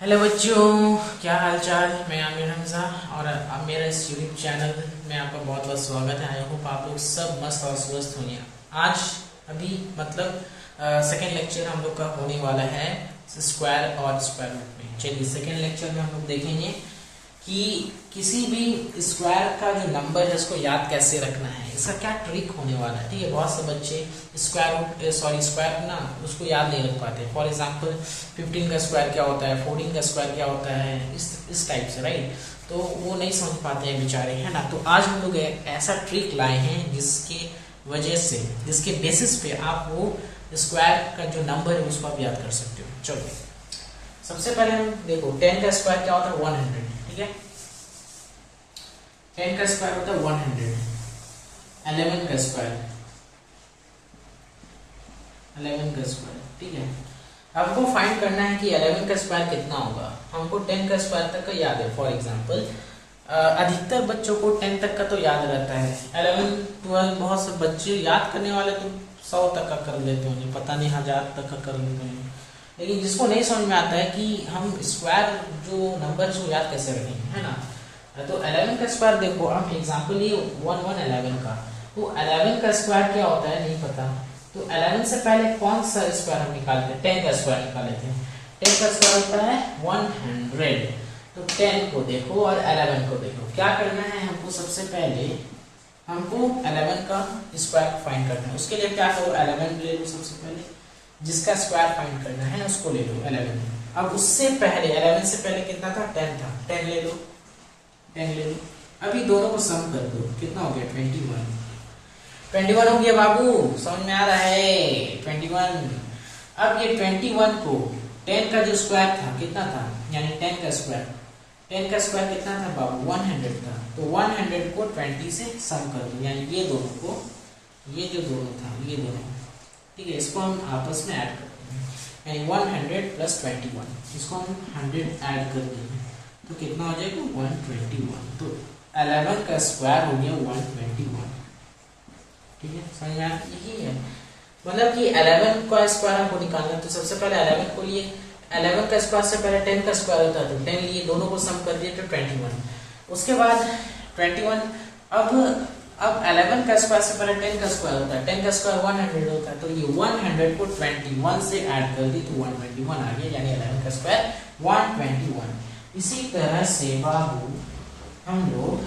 Hello बच्चों, क्या हाल चाल। मैं आमिर हमजा और अब मेरा इस यूट्यूब चैनल में आपका बहुत बहुत स्वागत है। आई होप आप लोग सब मस्त और स्वस्थ होंगे। आज अभी मतलब सेकेंड लेक्चर हम लोग का होने वाला है स्क्वायर और स्क्वायर रूट में। चलिए सेकेंड लेक्चर में हम लोग देखेंगे कि किसी भी स्क्वायर का जो नंबर है उसको याद कैसे रखना है, इसका क्या ट्रिक होने वाला है। ठीक है, बहुत से बच्चे स्क्वायर ना उसको याद नहीं रख पाते। फॉर एग्जांपल 15 का स्क्वायर क्या होता है, 14 का स्क्वायर क्या होता है, इस टाइप से, राइट। तो वो नहीं समझ पाते हैं बेचारे, है ना। तो आज हम लोग एक ऐसा ट्रिक लाए हैं जिसके वजह से, जिसके बेसिस पे आप वो स्क्वायर का जो नंबर है उसको आप याद कर सकते हो। चलो सबसे पहले हम देखो 10 का स्क्वायर क्या होता है, 100। ठीक है, 10 का स्क्वायर होता है 100। 11 का स्क्वायर, 11 का स्क्वायर, ठीक है। हमको फाइंड करना है कि 11 का स्क्वायर कितना होगा। हमको 10 का स्क्वायर तक का याद है। फॉर एग्जांपल अधिकतर बच्चों को 10 तक का तो याद रहता है। 11 12 बहुत से बच्चे याद करने वाले तो 100 तक का कर लेते होंगे, पता नहीं 1000 तक का कर लेते होंगे। लेकिन जिसको नहीं समझ में आता है कि हम स्क्वायर जो नंबर उसको याद कैसे रखेंगे, है ना। तो 11 का स्क्वायर देखो, हम एग्जांपल ये 11 का, तो 11 का स्क्वायर क्या होता है नहीं पता, तो 11 से पहले कौन सा स्क्वायर हम निकालते हैं, 10 का स्क्वायर निकाल लेते हैं। 10 का स्क्वायर होता है 100। तो 10 को देखो और 11 को देखो, क्या करना है हमको। सबसे पहले हमको 11 का स्क्वायर फाइंड करना है। उसके लिए क्या करो, 11 ले लो सबसे पहले, जिसका स्क्वायर फाइंड करना है उसको ले लो 11। अब उससे पहले 11 से पहले कितना था, 10 था, 10 ले लो, 10 ले लो। अभी दोनों को सम कर दो, कितना हो गया, 21 हो गया बाबू, समझ में आ रहा है, 21। अब ये 21 को 10 का जो स्क्वायर था कितना था, यानी 10 का स्क्वायर, 10 का स्क्वायर कितना था बाबू, 100 था। तो 100 को 20 से सम कर दो, यानी ये दोनों को, ये जो दोनों था ये दोनों, ठीक है, इसको हम आपस में ऐड करते हैं, यानी 100 प्लस 21, इसको हम 100 ऐड कर देंगे तो कितना हो जाएगा, 121। तो 11 का स्क्वायर हो गया 121। ठीक है, समझ में आया, यही है मतलब कि 11 का स्क्वायर हमको निकालना। तो सबसे पहले 11 को लिए, 11 का स्क्वायर से पहले 10 का स्क्वायर होता है, तो 10 लिए, दोनों को सम कर दिए तो 21। उसके बाद 21, अब 11 का स्क्वायर से पहले 10 का स्क्वायर होता है, 10 का स्क्वायर 100 होता है, तो ये 100 को 21 से ऐड कर दी तो 121 आ गया, यानी 11 का स्क्वायर 121। इसी तरह से बाबू हम लोग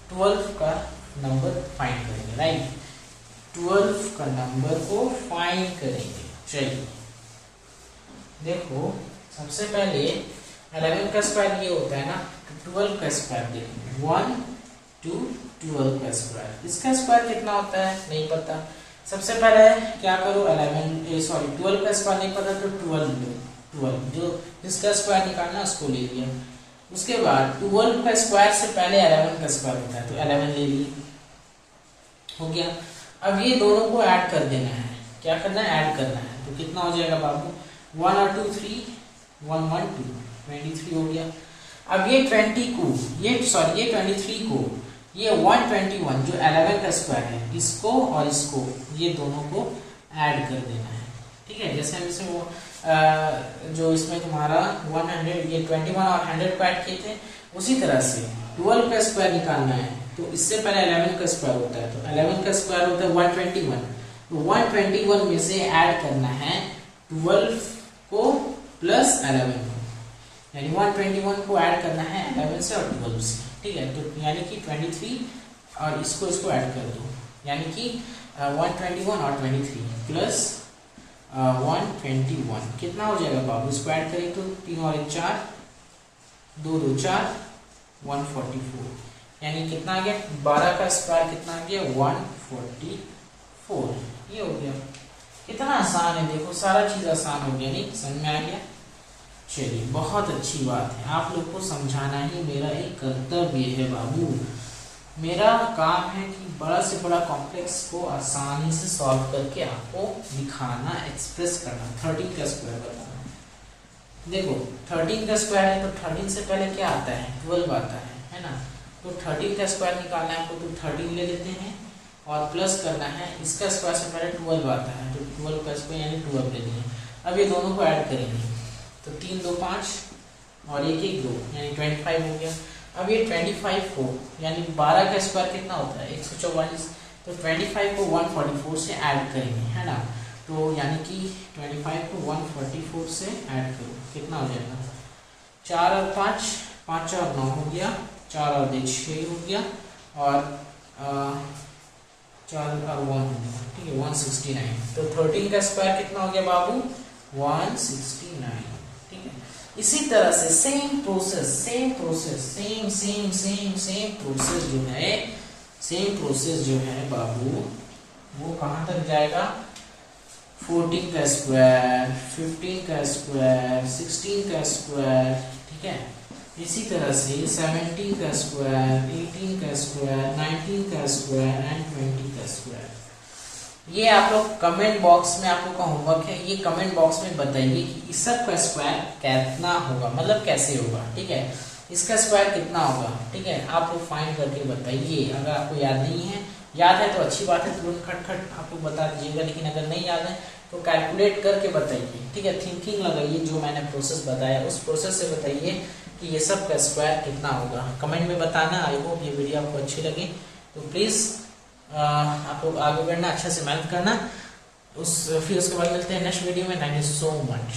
12 का नंबर फाइंड करेंगे, राइट। 12 का नंबर को फाइंड करेंगे। चलिए देखो, सबसे पहले 11 का स्क्वायर ये होता है ना, 12 का स्क्वायर देखेंगे, 1 2 12 का स्क्वायर, इसका स्क्वायर कितना होता है नहीं पता। सबसे पहले क्या करो, 12 का स्क्वायर नहीं पता तो 12 लो, 12 जो जिसका स्क्वायर निकालना उसको ले लिया। उसके बाद 12 का स्क्वायर से पहले 11 का स्क्वायर होता है, तो 11 ले लिए, हो गया। अब ये दोनों को ऐड कर देना है, क्या करना है, ऐड करना है। तो कितना हो जाएगा बाबू, 1 और 2 3, 1 1 2, 23 हो गया। अब ये 23 को, ये 121 जो 11 का स्क्वायर है, इसको और इसको, ये दोनों को ऐड कर देना है। ठीक है, जैसे हम इसमें वो जो इसमें तुम्हारा 100, ये 21 और 100 को ऐड किए थे, उसी तरह से 12 का स्क्वायर निकालना है। तो इससे पहले 11 का स्क्वायर होता है, तो 11 का स्क्वायर होता है 121, तो 121 में से ऐड करना है 12 को प्लस 11 को, यानी 121 को ऐड करना है 11 से और 12 से। ठीक है, तो यानी कि 23 और इसको ऐड कर दो, यानी कि 121 और 23 प्लस 121 कितना हो जाएगा बाबू, इसको ऐड करें तो 3 और 1 4, 2 2 4, 144, यानी कितना आ गया, 12 का स्क्वायर कितना आ गया, 144। ये हो गया, कितना आसान है, देखो सारा चीज आसान हो गया, नहीं समझ में आ गया। चलिए बहुत अच्छी बात है, आप लोग को समझाना ही मेरा एक कर्तव्य है बाबू। मेरा काम है कि बड़ा से बड़ा कॉम्प्लेक्स को आसानी से सॉल्व करके आपको दिखाना, एक्सप्रेस करना। 13 का स्क्वायर बताना, देखो 13 का स्क्वायर है तो 13 से पहले क्या आता है, 12 आता है ना। तो 13 का स्क्वायर निकालना है आपको, तो 13 ले लेते हैं और प्लस करना है, इसका स्क्वायर से पहले 12 आता है, तो 12 का स्क्वायर यानी 12 ले लिए। अब ये दोनों को ऐड करेंगे, तो 3 2 5 और एक एक 2 यानी 25 हो गया। अब ये 25 को यानी 12 का स्क्वायर कितना होता है 144, तो 25 को 144 से ऐड करेंगे, है ना। तो यानी कि 25 को 144 से ऐड करो, कितना हो जाएगा 4 और 5, 5 और 9 हो गया, 4 और 2 6 हो गया, और 4 और 1 हो गया, ठीक है 169। तो 13 का स्क्वायर कितना हो गया बाबू 169, ठीक है। इसी तरह से सेम प्रोसेस जो है बाबू वो कहाँ तक जाएगा 14 का स्क्वायर, 15 का स्क्वायर, 16 का स्क्वायर, ठीक है। इसी तरह से 17 का स्क्वायर, 18 का स्क्वायर, 19 का स्क्वायर एंड 20 का स्क्वायर। ये आप लोग कमेंट बॉक्स में, आप लोग का होमवर्क है, ये कमेंट बॉक्स में बताइए कि इस सब का स्क्वायर कितना होगा, मतलब कैसे होगा, ठीक है। इसका स्क्वायर कितना होगा, ठीक है, आप लोग फाइंड करके बताइए। अगर आपको याद नहीं है, याद है तो अच्छी बात है, तुरंत खट आप लोग बता दीजिएगा, लेकिन अगर नहीं याद है तो कैलकुलेट करके बताइए, ठीक है। थिंकिंग लगाइए, जो मैंने प्रोसेस बताया उस प्रोसेस से बताइए कि ये सब का स्क्वायर कितना होगा। कमेंट में बताना। आई होप ये वीडियो आपको अच्छी लगी, तो प्लीज़ आप लोग आगे बढ़ना, अच्छा से मेहनत करना। फिर उसके बाद मिलते हैं नेक्स्ट वीडियो में। Thank you so much.